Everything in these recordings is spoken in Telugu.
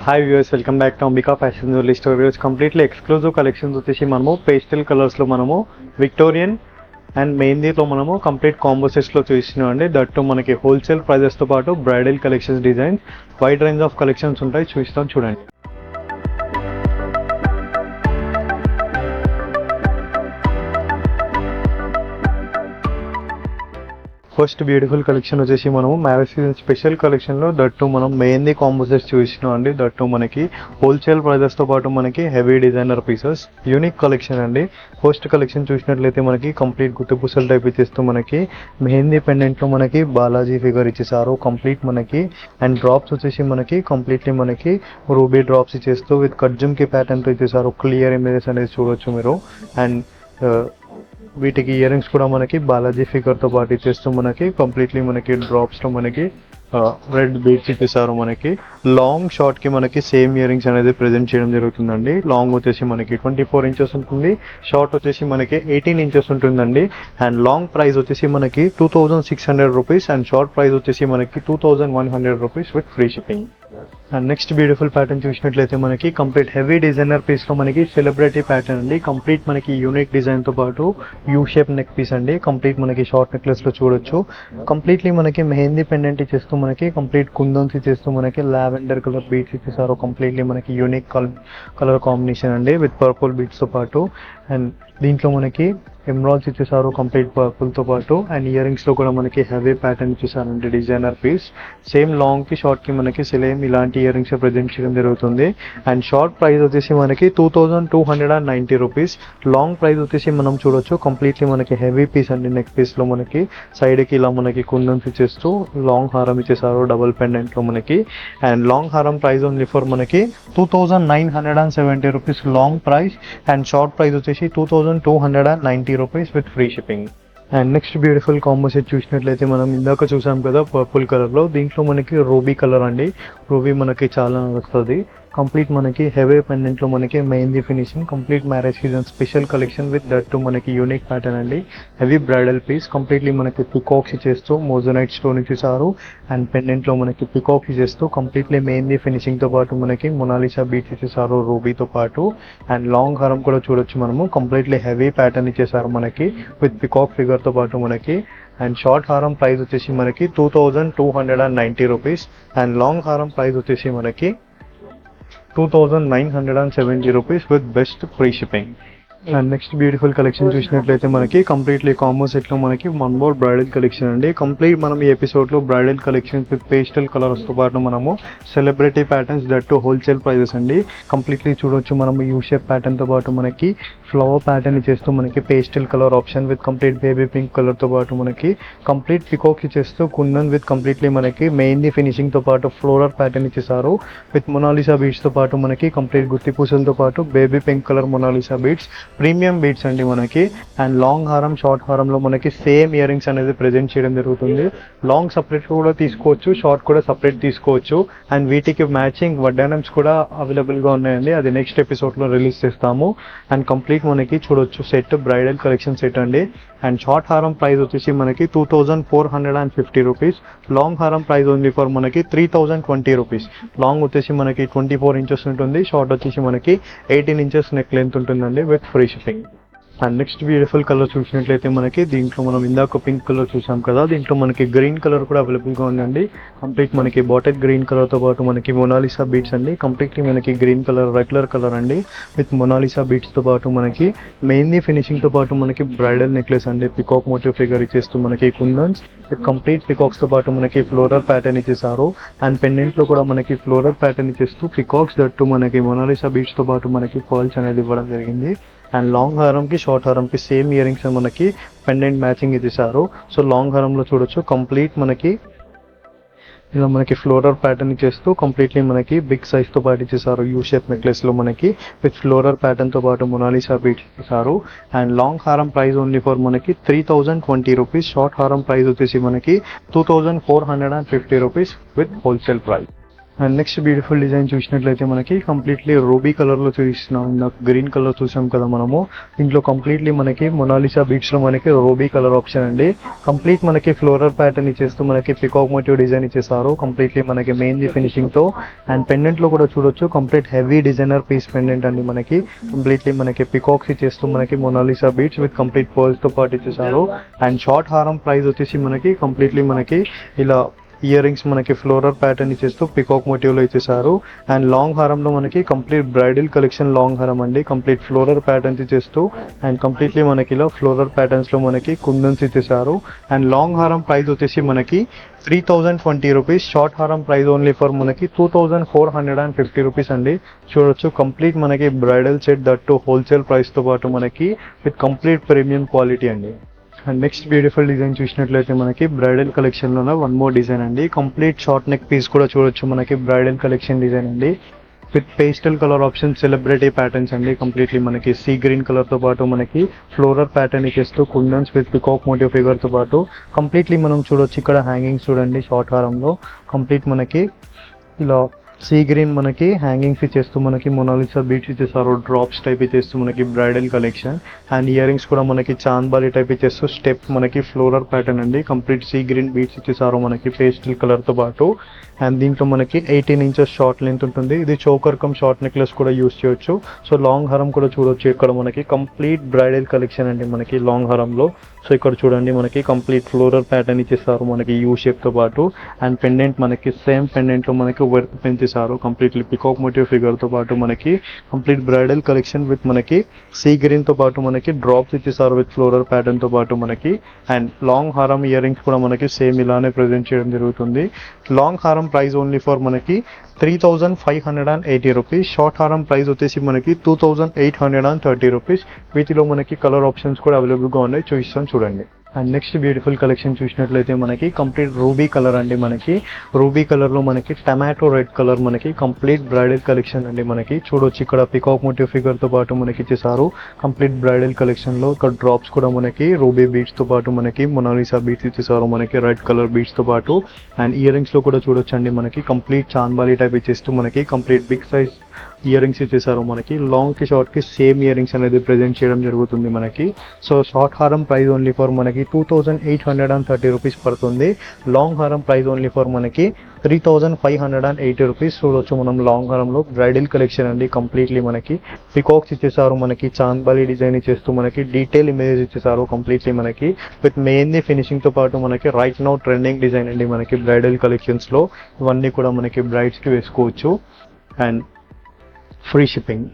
Hi viewers, welcome back to Ambika fashion jewellery store. Viewers, completely exclusive collections వచ్చేసి మనము పేస్టల్ కలర్స్లో మనము విక్టోరియన్ అండ్ మెహందీతో మనము కంప్లీట్ కాంబో సెట్స్లో చూసినాం అండి. దట్టు మనకి హోల్సేల్ ప్రైజెస్తో పాటు bridal collections, designs, wide range of collections ఉంటాయి. చూస్తాం, చూడండి. ఫస్ట్ బ్యూటిఫుల్ కలెక్షన్ వచ్చేసి మనము మ్యారేజ్ సీజన్ స్పెషల్ కలెక్షన్లో దట్టు మనం మెహందీ కాంబో సెట్స్ చూసినాం అండి. దట్టు మనకి హోల్సేల్ ప్రైజెస్తో పాటు మనకి heavy designer pieces, unique collection అండి. ఫస్ట్ కలెక్షన్ చూసినట్లయితే మనకి కంప్లీట్ గుత్తుపూసల టైప్ ఇచ్చేస్తూ మనకి మెహందీ పెండెంట్లో మనకి బాలాజీ ఫిగర్ ఇచ్చేసారు కంప్లీట్ మనకి. అండ్ డ్రాప్స్ వచ్చేసి మనకి కంప్లీట్లీ మనకి రూబీ డ్రాప్స్ ఇచ్చేస్తూ విత్ కట్జుమ్కి ప్యాటర్న్తో ఇచ్చేసారు. క్లియర్ ఇమేజెస్ అనేది చూడొచ్చు మీరు. అండ్ వీటికి ఇయర్ రింగ్స్ కూడా మనకి బాలాజీ ఫిగర్తో పాటు ఇచ్చేస్తూ మనకి కంప్లీట్లీ మనకి డ్రాప్స్లో మనకి రెడ్ బీడ్స్ ఇచ్చేసారు. మనకి లాంగ్ షార్ట్కి మనకి సేమ్ ఇయర్ రింగ్స్ అనేది ప్రెజెంట్ చేయడం జరుగుతుందండి. లాంగ్ వచ్చేసి మనకి 24 ఇంచెస్ ఉంటుంది, షార్ట్ వచ్చేసి మనకి 18 ఇంచెస్ ఉంటుందండి. అండ్ లాంగ్ ప్రైస్ వచ్చేసి మనకి 2600 రూపీస్ అండ్ షార్ట్ ప్రైస్ వచ్చేసి మనకి 2100 rupees with free shipping. And next beautiful pattern చూసినట్లయితే మనకి కంప్లీట్ హెవీ డిజైనర్ పీస్లో మనకి సెలబ్రిటీ ప్యాటర్న్ అండి. కంప్లీట్ మనకి యూనిక్ డిజైన్తో పాటు యూ షేప్ నెక్ పీస్ అండి. కంప్లీట్ మనకి షార్ట్ నెక్లెస్లో చూడొచ్చు. కంప్లీట్లీ మనకి మెహందీ పెండెంట్ ఇచ్చేస్తూ మనకి కంప్లీట్ కుందన్స్ ఇచ్చేస్తూ మనకి లావెండర్ కలర్ బీడ్స్ ఇచ్చేసారు. కంప్లీట్లీ మనకి యూనిక్ కలర్ కాంబినేషన్ అండి విత్ పర్పుల్ బీడ్స్తో పాటు. అండ్ దీంట్లో మనకి ఎమరాల్డ్స్ ఇచ్చేసారు కంప్లీట్ పర్పుల్తో పాటు. అండ్ ఇయర్ రింగ్స్లో కూడా మనకి హెవీ ప్యాటర్న్ ఇచ్చేసారండి డిజైనర్ పీస్. సేమ్ లాంగ్కి షార్ట్కి మనకి సేమ్ ఇలాంటి ఇయర్ రింగ్స్ ప్రజెంట్ చేయడం జరుగుతుంది. అండ్ షార్ట్ ప్రైస్ వచ్చేసి మనకి 2290 రూపీస్. లాంగ్ ప్రైస్ వచ్చేసి మనం చూడొచ్చు కంప్లీట్లీ మనకి హెవీ పీస్ అండి. నెక్ పీస్లో మనకి సైడ్కి ఇలా మనకి కుందన్స్ ఇచ్చేస్తూ లాంగ్ హారం ఇచ్చేసారు డబుల్ పెండెంట్లో మనకి. అండ్ లాంగ్ హారం ప్రైస్ ఓన్లీ ఫర్ మనకి 2970 rupees long price. And short price వచ్చేసి 2290 rupees with free shipping. And next beautiful combo set చూసినట్లయితే మనం ఇందాక చూసాం కదా పర్పుల్ కలర్లో, దీంట్లో మనకి రూబీ కలర్ అండి. రూబీ మనకి చాలా వస్తుంది. కంప్లీట్ మనకి హెవీ పెండెంట్లో మనకి mehndi finishing, complete marriage season special collection with that to మనకి యూనిక్ ప్యాటర్న్ అండి. హెవీ బ్రైడల్ పీస్ కంప్లీట్లీ మనకి పికాక్స్ ఇచ్చేస్తూ మోజనైట్ స్టోన్ ఇచ్చేసారు. అండ్ పెండెంట్లో మనకి పికాక్స్ ఇచ్చేస్తూ కంప్లీట్లీ మెహందీ ఫినిషింగ్తో పాటు మనకి మొనాలిసా బీట్స్ ఇచ్చేసారు రూబీతో పాటు. అండ్ లాంగ్ హారం కూడా చూడొచ్చు మనము కంప్లీట్లీ హెవీ ప్యాటర్న్ ఇచ్చేసారు మనకి విత్ పికాక్ ఫిగర్తో పాటు మనకి. అండ్ షార్ట్ హారం ప్రైస్ వచ్చేసి మనకి 2290 రూపీస్. అండ్ లాంగ్ హారం ప్రైస్ వచ్చేసి మనకి 2970 rupees with best free shipping. And next beautiful collection చూసినట్లయితే మనకి కంప్లీట్లీ కాంబో సెట్లో మనకి వన్ మోర్ బ్రైడల్ కలెక్షన్ అండి. కంప్లీట్ మనం ఈ ఎపిసోడ్లో బ్రైడల్ కలెక్షన్స్ విత్ పేస్టల్ కలర్స్తో పాటు మనము celebrity patterns that to wholesale prices అండి. కంప్లీట్లీ చూడొచ్చు మనము యూ షేప్ ప్యాటర్న్తో పాటు మనకి ఫ్లవర్ ప్యాటర్న్ ఇచ్చేస్తూ మనకి pastel colour option with complete baby pink కలర్తో పాటు మనకి కంప్లీట్ పికాక్స్ ఇచ్చేస్తూ కుందన్ విత్ కంప్లీట్లీ మనకి మెహందీ ఫినిషింగ్తో పాటు ఫ్లోరల్ ప్యాటర్న్ ఇచ్చేసారు విత్ మొనాలిసా బీడ్స్తో పాటు మనకి కంప్లీట్ గుత్తి పూసలతో పాటు baby pink colour Mona Lisa beads, premium beads అండి మనకి. అండ్ లాంగ్ హారం, షార్ట్ హారంలో మనకి సేమ్ ఇయర్ రింగ్స్ అనేది ప్రెజెంట్ చేయడం జరుగుతుంది. లాంగ్ సపరేట్ కూడా తీసుకోవచ్చు, షార్ట్ కూడా సపరేట్ తీసుకోవచ్చు. అండ్ వీటికి మ్యాచింగ్ వడ్డానమ్స్ కూడా అవైలబుల్గా ఉన్నాయండి, అది నెక్స్ట్ ఎపిసోడ్లో రిలీజ్ చేస్తాము. అండ్ కంప్లీట్ మనకి చూడొచ్చు సెట్ బ్రైడల్ కలెక్షన్ సెట్ అండి. అండ్ షార్ట్ హారం ప్రైస్ వచ్చేసి మనకి 2450 రూపీస్. లాంగ్ హారం ప్రైస్ ఓన్లీ ఫర్ మనకి 3020 రూపీస్. లాంగ్ వచ్చేసి మనకి 24 ఇంచెస్ ఉంటుంది, షార్ట్ వచ్చేసి మనకి 18 ఇంచెస్ నెక్ లెంత్ ఉంటుందండి with free shipping. And next beautiful colour చూసినట్లయితే మనకి దీంట్లో మనం ఇందాక పింక్ కలర్ చూసాం కదా, దీంట్లో మనకి గ్రీన్ కలర్ కూడా అవైలబుల్గా ఉందండి. కంప్లీట్ మనకి బాటిల్ గ్రీన్ కలర్తో పాటు మనకి మొనాలిసా బీడ్స్ అండి. కంప్లీట్లీ మనకి గ్రీన్ కలర్ రెగ్యులర్ కలర్ అండి విత్ మొనాలిసా బీడ్స్తో పాటు మనకి మెహందీ ఫినిషింగ్తో పాటు మనకి బ్రైడల్ నెక్లెస్ అండి. పికాక్ మోటివ్ ఫిగర్ ఇచ్చేస్తూ మనకి కుందన్స్ విత్ కంప్లీట్ పికాక్స్తో పాటు మనకి ఫ్లోరల్ ప్యాటర్న్ ఇచ్చేసారు. అండ్ పెండెంట్లో కూడా మనకి ఫ్లోరల్ ప్యాటర్న్ ఇచ్చేస్తూ పికాక్స్ దట్టు మనకి మొనాలిసా బీడ్స్తో పాటు మనకి పర్ల్స్ అనేది ఇవ్వడం జరిగింది. అండ్ లాంగ్ హారంకి షార్ట్ హారంకి సేమ్ ఇయర్ రింగ్స్ మనకి పెండెంట్ మ్యాచింగ్ ఇచ్చేసారు. సో లాంగ్ హారంలో చూడొచ్చు కంప్లీట్ మనకి ఇలా మనకి ఫ్లోరల్ ప్యాటర్న్ ఇచ్చేస్తూ కంప్లీట్లీ మనకి బిగ్ సైజ్తో పాటు ఇచ్చేసారు. యూ షేప్ నెక్లెస్లో మనకి విత్ ఫ్లోరల్ ప్యాటర్న్తో పాటు మొనాలిసా బీడ్స్ ఇచ్చేసారు. అండ్ లాంగ్ హారం ప్రైస్ ఓన్లీ ఫర్ మనకి 3020 రూపీస్. షార్ట్ హారం ప్రైస్ వచ్చేసి మనకి 2450 rupees with wholesale price. And next beautiful design చూసినట్లయితే మనకి కంప్లీట్లీ రూబీ కలర్లో చూపిస్తున్నాం. ఇందాక గ్రీన్ కలర్ చూసాం కదా మనము. దీంట్లో కంప్లీట్లీ మనకి మొనాలిసా బీట్స్లో మనకి రూబీ కలర్ ఆప్షన్ అండి. కంప్లీట్ మనకి ఫ్లోరల్ ప్యాటర్న్ ఇచ్చేస్తూ మనకి పికాక్ మోటివ్ డిజైన్ ఇచ్చేసారు కంప్లీట్లీ మనకి మెయిన్ది ఫినిషింగ్తో. అండ్ పెండెంట్లో కూడా చూడొచ్చు complete heavy designer piece pendant అండి మనకి. కంప్లీట్లీ మనకి పికాక్స్ ఇచ్చేస్తూ మనకి మొనాలిసా బీట్స్ విత్ కంప్లీట్ పర్ల్స్తో పాటు ఇచ్చేసారు. అండ్ షార్ట్ హారం ప్రైస్ వచ్చేసి మనకి కంప్లీట్లీ మనకి ఇలా ఇయర్ రింగ్స్ మనకి ఫ్లోరల్ ప్యాటర్న్ ఇచ్చేస్తూ పికాక్ మోటివ్లో ఇచ్చేసారు. అండ్ లాంగ్ హారంలో మనకి కంప్లీట్ బ్రైడల్ కలెక్షన్ లాంగ్ హారం అండి. కంప్లీట్ ఫ్లోరల్ ప్యాటర్న్స్ ఇచ్చేస్తూ అండ్ కంప్లీట్లీ మనకి ఇలా ఫ్లోరల్ ప్యాటర్న్స్లో మనకి కుందన్స్ ఇచ్చేసారు. అండ్ లాంగ్ హారం ప్రైస్ వచ్చేసి మనకి 3020 రూపీస్. షార్ట్ హారం ప్రైస్ ఓన్లీ ఫర్ మనకి 2450 రూపీస్ అండి. చూడొచ్చు కంప్లీట్ మనకి బ్రైడల్ సెట్ దట్టు హోల్సేల్ ప్రైస్తో పాటు మనకి విత్ కంప్లీట్ ప్రీమియం క్వాలిటీ అండి. అండ్ నెక్స్ట్ బ్యూటిఫుల్ డిజైన్ చూసినట్లయితే మనకి బ్రైడల్ కలెక్షన్లో వన్ మోర్ డిజైన్ అండి. కంప్లీట్ షార్ట్ నెక్ పీస్ కూడా చూడొచ్చు మనకి బ్రైడల్ కలెక్షన్ డిజైన్ అండి. With pastel colour option celebrity patterns అండి. కంప్లీట్లీ మనకి సీ గ్రీన్ కలర్తో పాటు మనకి ఫ్లోరల్ ప్యాటర్న్ ఇచ్చేస్తూ కుందన్స్ విత్ పికాక్ మోటివ్ ఫిగర్తో పాటు కంప్లీట్లీ మనం చూడొచ్చు ఇక్కడ హ్యాంగింగ్స్ చూడండి షార్ట్ హారంలో. కంప్లీట్ మనకి ఇలా సీ గ్రీన్ మనకి హ్యాంగింగ్స్ ఇచ్చేస్తూ మనకి మొనాలిసా బీట్స్ ఇచ్చేసారు. డ్రాప్స్ టైప్ ఇచ్చేస్తూ మనకి bridal collection. And ear rings కూడా మనకి చాంద్బాలి టైప్ ఇచ్చేస్తూ స్టెప్ మనకి ఫ్లోరల్ ప్యాటర్న్ అండి. కంప్లీట్ సీ గ్రీన్ బీట్స్ ఇచ్చేసారు మనకి పేస్టల్ కలర్తో పాటు. అండ్ దీంట్లో మనకి 18 ఇంచెస్ షార్ట్ లెంత్ ఉంటుంది. ఇది చోకర్ కమ్ షార్ట్ నెక్లెస్ కూడా యూస్ చేయొచ్చు. సో లాంగ్ హారం కూడా చూడొచ్చు ఇక్కడ మనకి కంప్లీట్ బ్రైడల్ కలెక్షన్ అండి మనకి లాంగ్ హారంలో. సో ఇక్కడ చూడండి మనకి కంప్లీట్ ఫ్లోరల్ ప్యాటర్న్ ఇచ్చేసారు మనకి యూ షేప్తో పాటు. అండ్ పెండెంట్ మనకి సేమ్ పెండెంట్లో మనకి వర్క్ పెంచేసారు కంప్లీట్లీ పికాక్ మోటివ్ ఫిగర్తో పాటు మనకి కంప్లీట్ బ్రైడల్ కలెక్షన్ విత్ మనకి సీ గ్రీన్తో పాటు మనకి డ్రాప్స్ ఇచ్చేసారు విత్ ఫ్లోరల్ ప్యాటర్న్తో పాటు మనకి. అండ్ లాంగ్ హారం ఇయర్ రింగ్స్ కూడా మనకి సేమ్ ఇలానే ప్రజెంట్ చేయడం జరుగుతుంది. లాంగ్ హారం ప్రైస్ ఓన్లీ ఫర్ మనకి 3580 రూపీస్. షార్ట్ హారం ప్రైస్ వచ్చేసి మనకి 2830 రూపీస్. వీటిలో మనకి కలర్ ఆప్షన్స్ కూడా అవైలబుల్గా ఉన్నాయి, చూపిస్తాను చూడండి. అండ్ నెక్స్ట్ బ్యూటిఫుల్ కలెక్షన్ చూసినట్లయితే మనకి కంప్లీట్ రూబీ కలర్ అండి మనకి. రూబీ కలర్లో మనకి టమాటో రెడ్ కలర్ మనకి కంప్లీట్ బ్రైడల్ కలెక్షన్ అండి మనకి. చూడొచ్చు ఇక్కడ పికాక్ మోటివ్ ఫిగర్తో పాటు మనకి ఇచ్చేసారు కంప్లీట్ బ్రైడల్ కలెక్షన్లో. ఇక్కడ డ్రాప్స్ కూడా మనకి రూబీ బీట్స్తో పాటు మనకి మొనాలిసా బీట్స్ ఇచ్చేసారు మనకి రెడ్ కలర్ బీట్స్తో పాటు. అండ్ ఇయర్ రింగ్స్లో కూడా చూడొచ్చు అండి మనకి కంప్లీట్ చాంద్బాలి టైప్ ఇచ్చేస్తూ మనకి complete big size ear rings ఇచ్చేసారు మనకి. లాంగ్కి షార్ట్కి సేమ్ ఇయర్ రింగ్స్ అనేది ప్రెజెంట్ చేయడం జరుగుతుంది మనకి. సో షార్ట్ హారం ప్రైస్ ఓన్లీ ఫర్ మనకి 2830 రూపీస్ పడుతుంది. లాంగ్ హారం ప్రైస్ ఓన్లీ ఫర్ మనకి 3580 రూపీస్. చూడొచ్చు మనం లాంగ్ హారంలో బ్రైడల్ కలెక్షన్ అండి. కంప్లీట్లీ మనకి పికాక్స్ ఇచ్చేసారు మనకి చాంద్బాలి డిజైన్ ఇచ్చేస్తూ మనకి డీటెయిల్ ఇమేజ్ ఇచ్చేసారు కంప్లీట్లీ మనకి విత్ మెయిన్ది ఫినిషింగ్తో పాటు మనకి రైట్ నౌ ట్రెండింగ్ డిజైన్ అండి మనకి బ్రైడల్ కలెక్షన్స్లో. ఇవన్నీ కూడా మనకి బ్రైడ్స్కి వేసుకోవచ్చు and free shipping.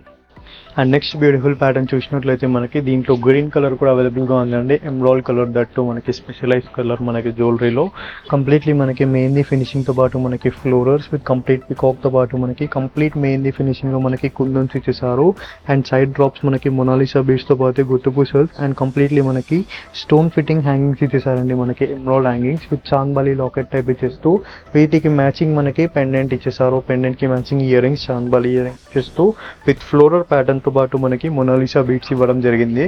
And next beautiful pattern చూసినట్లయితే మనకి దీంట్లో గ్రీన్ కలర్ కూడా అవైలబుల్గా ఉందండి. ఎమ్రాయిడ్ కలర్ దట్టు మనకి స్పెషలైజ్ కలర్ మనకి జ్యువెలరీలో. కంప్లీట్లీ మనకి మెయిన్ది ఫినిషింగ్తో పాటు మనకి ఫ్లోరల్స్ విత్ కంప్లీట్ పికాక్తో పాటు మనకి కంప్లీట్ మెయిన్ది ఫినిషింగ్లో మనకి కుందన్స్ ఇచ్చేసారు. అండ్ సైడ్ డ్రాప్స్ మనకి మొనాలిసా బీట్స్తో పాటు గుర్తుపూసల్స్. అండ్ కంప్లీట్లీ మనకి స్టోన్ ఫిట్టింగ్ హ్యాంగింగ్స్ ఇచ్చేసారండి మనకి emerald hangings with chandbali locket type ఇచ్చేస్తూ. వీటికి మ్యాచింగ్ మనకి పెండెంట్ ఇచ్చేసారు. పెండెంట్కి matching ear rings chandbali ear rings ఇచ్చేస్తూ విత్ ఫ్లోరల్ ప్యాటర్న్ తో పాటు మనకి మొనాలిసా బీట్స్ ఇవ్వడం జరిగింది.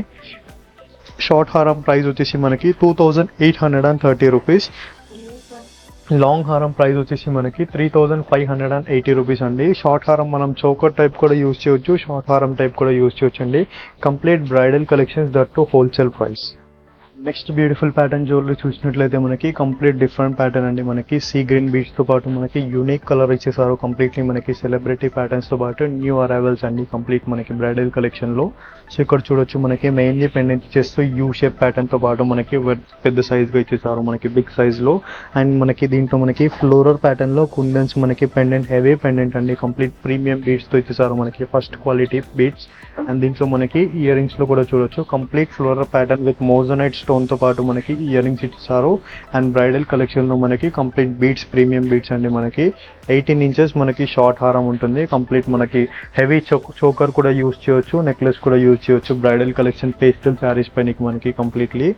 షార్ట్ హారం ప్రైస్ వచ్చేసి మనకి 2830 రూపీస్. లాంగ్ హారం ప్రైస్ వచ్చేసి మనకి 3580 రూపీస్ అండి. షార్ట్ హారం మనం చోకర్ టైప్ కూడా యూజ్ చేయొచ్చు, షార్ట్ హారం టైప్ కూడా యూజ్ చేయొచ్చు అండి. Complete bridal collections that to wholesale price. Next beautiful pattern jewellery చూసినట్లయితే మనకి కంప్లీట్ డిఫరెంట్ ప్యాటర్న్ అండి మనకి. సీ గ్రీన్ బీట్స్తో పాటు మనకి యూనిక్ కలర్ ఇచ్చేసారు కంప్లీట్లీ మనకి సెలబ్రిటీ ప్యాటర్న్స్తో పాటు న్యూ అరైవల్స్ అండి కంప్లీట్ మనకి బ్రైడల్ కలెక్షన్లో. సో ఇక్కడ చూడొచ్చు మనకి మెయిన్లీ పెండెంట్ ఇచ్చేస్తూ యూ షేప్ ప్యాటర్న్తో పాటు మనకి పెద్ద సైజ్గా ఇచ్చేసారు మనకి బిగ్ సైజ్లో. అండ్ మనకి దీంట్లో మనకి ఫ్లోరల్ ప్యాటర్న్లో కుందన్స్ మనకి పెండెంట్ హెవీ పెండెంట్ అండి కంప్లీట్ ప్రీమియం బీట్స్తో ఇచ్చేసారు మనకి ఫస్ట్ క్వాలిటీ బీట్స్. అండ్ దీంట్లో మనకి ఇయర్ రింగ్స్లో కూడా చూడొచ్చు complete floral pattern with moissanite స్టోన్తో పాటు మనకి ఇయర్ రింగ్స్ ఇచ్చేసారు. అండ్ బ్రైడల్ కలెక్షన్లో మనకి కంప్లీట్ బీట్స్ ప్రీమియం బీట్స్ అండి మనకి. 18 ఇంచెస్ మనకి షార్ట్ హారం ఉంటుంది. కంప్లీట్ మనకి హెవీ చోకర్ కూడా యూజ్ చేయొచ్చు, నెక్లెస్ కూడా యూజ్ చేయొచ్చు. బ్రైడల్ కలెక్షన్ పేస్టల్ శారీస్ పైన మనకి కంప్లీట్లీ.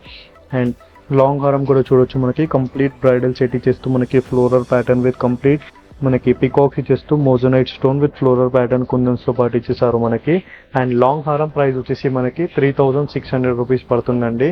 అండ్ లాంగ్ హారం కూడా చూడొచ్చు మనకి కంప్లీట్ బ్రైడల్ సెట్ ఇచ్చేస్తూ మనకి ఫ్లోరల్ ప్యాటర్న్ విత్ కంప్లీట్ మనకి పికాక్స్ ఇచ్చేస్తూ moissanite stone with floral pattern కుందన్స్తో పాటు ఇచ్చేసారు మనకి. అండ్ లాంగ్ హారం ప్రైస్ వచ్చేసి మనకి 3600 రూపీస్ పడుతుందండి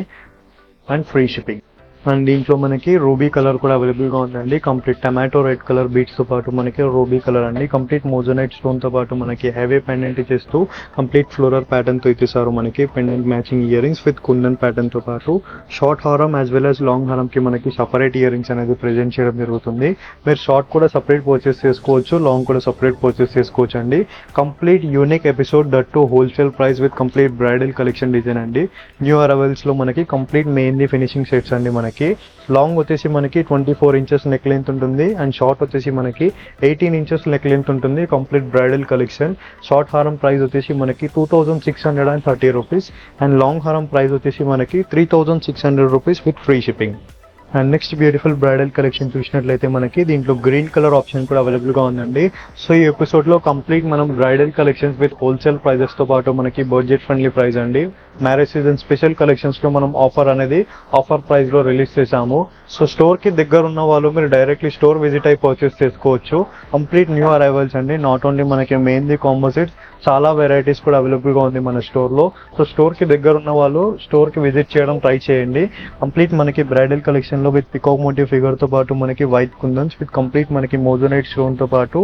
అండ్ ఫ్రీ షిప్పింగ్. అండ్ దీంట్లో మనకి రూబీ కలర్ కూడా అవైలబుల్గా ఉందండి. కంప్లీట్ టమాటో రెడ్ కలర్ బీట్స్తో పాటు మనకి రూబీ కలర్ అండి. కంప్లీట్ మోజోనైట్ స్టోన్తో పాటు మనకి హెవీ పెండెంట్ ఇచ్చేస్తూ కంప్లీట్ ఫ్లోరల్ ప్యాటర్న్తో ఇచ్చేసారు మనకి. Pendant matching ear rings with kundan ప్యాటర్న్తో పాటు షార్ట్ హారం యాజ్ వెల్ యాజ్ లాంగ్ హారంకి మనకి సపరేట్ ఇయర్ రింగ్స్ అనేది ప్రెజెంట్ చేయడం జరుగుతుంది. మీరు షార్ట్ కూడా సపరేట్ పర్చేస్ చేసుకోవచ్చు, లాంగ్ కూడా సపరేట్ పర్చేస్ చేసుకోవచ్చు అండి. Complete unique episode that to wholesale price with complete bridal collection design అండి. న్యూ అరైవల్స్లో మనకి కంప్లీట్ మెయిన్లీ ఫినిషింగ్ సెట్స్ అండి. మనకి లాంగ్ వచ్చేసి మనకి 24 ఇంచెస్ నెక్ లెంత్ ఉంటుంది అండ్ షార్ట్ వచ్చేసి మనకి 18 ఇంచెస్ నెక్ లెంత్ ఉంటుంది. Complete bridal collection. షార్ట్ హారం ప్రైస్ వచ్చేసి మనకి 2630 రూపీస్ అండ్ లాంగ్ హారం ప్రైస్ వచ్చేసి మనకి 3600 rupees with free shipping. And next beautiful bridal collection చూసినట్లయితే మనకి దీంట్లో గ్రీన్ కలర్ ఆప్షన్ కూడా అవైలబుల్గా ఉందండి. సో ఈ ఎపిసోడ్లో కంప్లీట్ మనం బ్రైడల్ కలెక్షన్స్ విత్ హోల్సేల్ ప్రైజెస్తో పాటు మనకి బడ్జెట్ ఫ్రెండ్లీ ప్రైస్ అండి. మ్యారేజ్ సీజన్ స్పెషల్ కలెక్షన్స్లో మనం ఆఫర్ ప్రైస్లో రిలీజ్ చేసాము. సో స్టోర్కి దగ్గర ఉన్న వాళ్ళు మీరు డైరెక్ట్లీ స్టోర్ విజిట్ అయి పర్చేస్ చేసుకోవచ్చు. కంప్లీట్ న్యూ అరైవల్స్ అండి. నాట్ ఓన్లీ మనకి మెయిన్లీ కాంపోజిట్స్, చాలా వెరైటీస్ కూడా అవైలబుల్గా ఉంది మన స్టోర్లో. సో స్టోర్కి దగ్గర ఉన్న వాళ్ళు స్టోర్కి విజిట్ చేయడం ట్రై చేయండి. కంప్లీట్ మనకి బ్రైడల్ కలెక్షన్లో విత్ పికాక్ మోటివ్ ఫిగర్తో పాటు మనకి వైట్ కుందన్స్ విత్ కంప్లీట్ మనకి మోజోనైట్ స్టోన్తో పాటు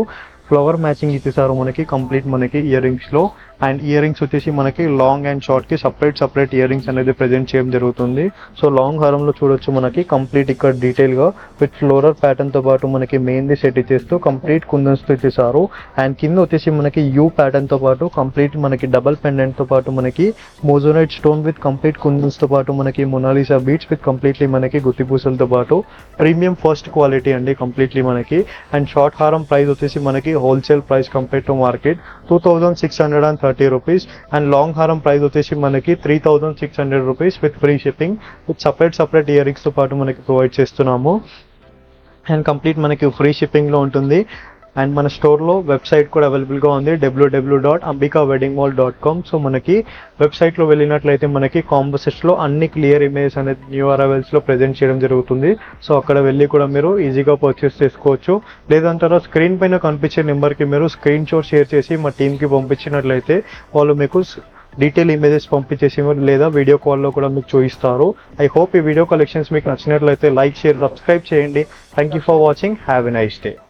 ఫ్లవర్ మ్యాచింగ్ ఇచ్చేసారు మనకి కంప్లీట్ మనకి ఇయర్ రింగ్స్లో. అండ్ ఇయర్ రింగ్స్ వచ్చేసి మనకి లాంగ్ అండ్ షార్ట్కి సపరేట్ ఇయర్ రింగ్స్ అనేది ప్రెజెంట్ చేయడం జరుగుతుంది. సో లాంగ్ హారంలో చూడొచ్చు మనకి కంప్లీట్ ఇక్కడ డీటెయిల్గా విత్ ఫ్లోరల్ ప్యాటర్న్తో పాటు మనకి మెయిన్లీ సెట్ ఇచ్చేస్తూ కంప్లీట్ కుందన్స్తో ఇచ్చేసారు. అండ్ కింద వచ్చేసి మనకి యూ ప్యాటర్న్తో పాటు కంప్లీట్ మనకి డబల్ పెండెంట్తో పాటు మనకి మోజోనైట్ స్టోన్ విత్ కంప్లీట్ కుందన్స్తో పాటు మనకి మొనాలిసా బీట్స్ విత్ కంప్లీట్లీ మనకి గుత్తిపూసలతో పాటు ప్రీమియం ఫస్ట్ క్వాలిటీ అండి కంప్లీట్లీ మనకి. అండ్ షార్ట్ హారం ప్రైస్ వచ్చేసి మనకి wholesale price compare to market 2630 rupees and long హారం ప్రైస్ వచ్చేసి మనకి 3600 rupees with free shipping with separate ear రింగ్స్తో పాటు మనకి ప్రొవైడ్ చేస్తున్నాము. అండ్ కంప్లీట్ మనకి ఫ్రీ షిప్పింగ్లో ఉంటుంది. అండ్ మన స్టోర్లో వెబ్సైట్ కూడా అవైలబుల్గా ఉంది www.ambikaweddingmall.com. సో మనకి వెబ్సైట్లో వెళ్ళినట్లయితే మనకి కాంబో సెట్స్లో అన్ని క్లియర్ ఇమేజెస్ అనేది న్యూ అరైవల్స్లో ప్రెజెంట్ చేయడం జరుగుతుంది. సో అక్కడ వెళ్ళి కూడా మీరు ఈజీగా పర్చేస్ చేసుకోవచ్చు. లేదంటారా స్క్రీన్ పైన కనిపించే నెంబర్కి మీరు స్క్రీన్ షాట్ షేర్ చేసి మా టీమ్కి పంపించినట్లయితే వాళ్ళు మీకు డీటెయిల్ ఇమేజెస్ పంపించేసి లేదా వీడియో కాల్లో కూడా మీకు చూపిస్తారు. ఐ హోప్ ఈ వీడియో కలెక్షన్స్ మీకు నచ్చినట్లయితే లైక్, షేర్, సబ్స్క్రైబ్ చేయండి. Thank you for watching. Have a nice day.